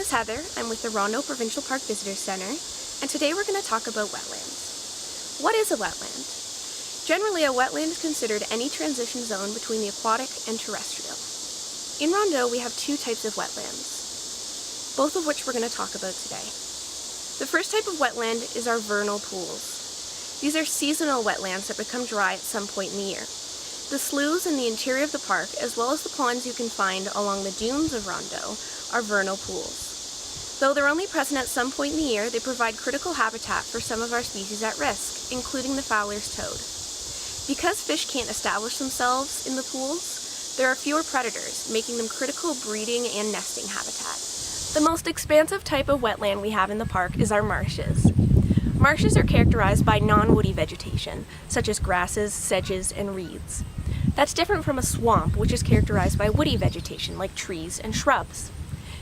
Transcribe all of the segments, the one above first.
is Heather. I'm with the Rondeau Provincial Park Visitor Center, and today we're going to talk about wetlands. What is a wetland? Generally, a wetland is considered any transition zone between the aquatic and terrestrial. In Rondeau, we have two types of wetlands, both of which we're going to talk about today. The first type of wetland is our vernal pools. These are seasonal wetlands that become dry at some point in the year. The sloughs in the interior of the park, as well as the ponds you can find along the dunes of Rondeau, are vernal pools. Though they're only present at some point in the year, they provide critical habitat for some of our species at risk, including the Fowler's toad. Because fish can't establish themselves in the pools, there are fewer predators, making them critical breeding and nesting habitat. The most expansive type of wetland we have in the park is our marshes. Marshes are characterized by non-woody vegetation, such as grasses, sedges, and reeds. That's different from a swamp, which is characterized by woody vegetation, like trees and shrubs.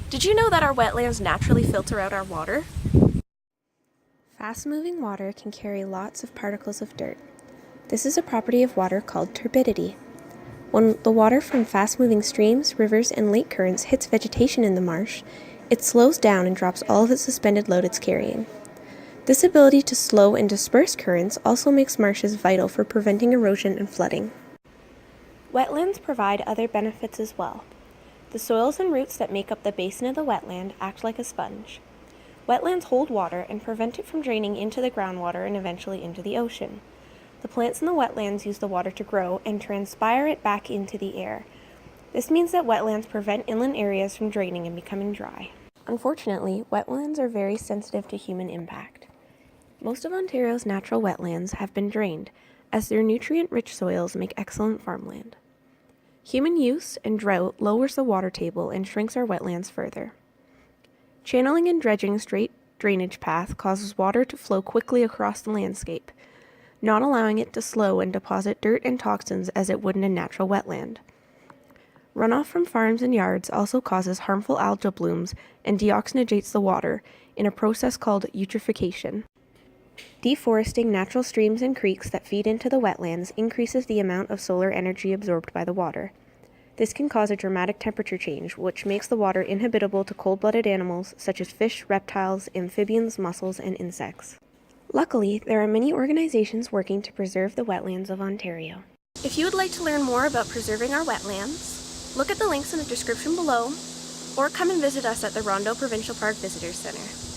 Did you know that our wetlands naturally filter out our water? Fast-moving water can carry lots of particles of dirt. This is a property of water called turbidity. When the water from fast-moving streams, rivers, and lake currents hits vegetation in the marsh, it slows down and drops all of the suspended load it's carrying. This ability to slow and disperse currents also makes marshes vital for preventing erosion and flooding. Wetlands provide other benefits as well. The soils and roots that make up the basin of the wetland act like a sponge. Wetlands hold water and prevent it from draining into the groundwater and eventually into the ocean. The plants in the wetlands use the water to grow and transpire it back into the air. This means that wetlands prevent inland areas from draining and becoming dry. Unfortunately, wetlands are very sensitive to human impact. Most of Ontario's natural wetlands have been drained, as their nutrient-rich soils make excellent farmland. Human use and drought lowers the water table and shrinks our wetlands further. Channeling and dredging straight drainage path causes water to flow quickly across the landscape, not allowing it to slow and deposit dirt and toxins as it would in a natural wetland. Runoff from farms and yards also causes harmful algal blooms and deoxygenates the water in a process called eutrophication. Deforesting natural streams and creeks that feed into the wetlands increases the amount of solar energy absorbed by the water. This can cause a dramatic temperature change, which makes the water inhabitable to cold-blooded animals such as fish, reptiles, amphibians, mussels, and insects. Luckily, there are many organizations working to preserve the wetlands of Ontario. If you would like to learn more about preserving our wetlands, look at the links in the description below, or come and visit us at the Rondeau Provincial Park Visitor Center.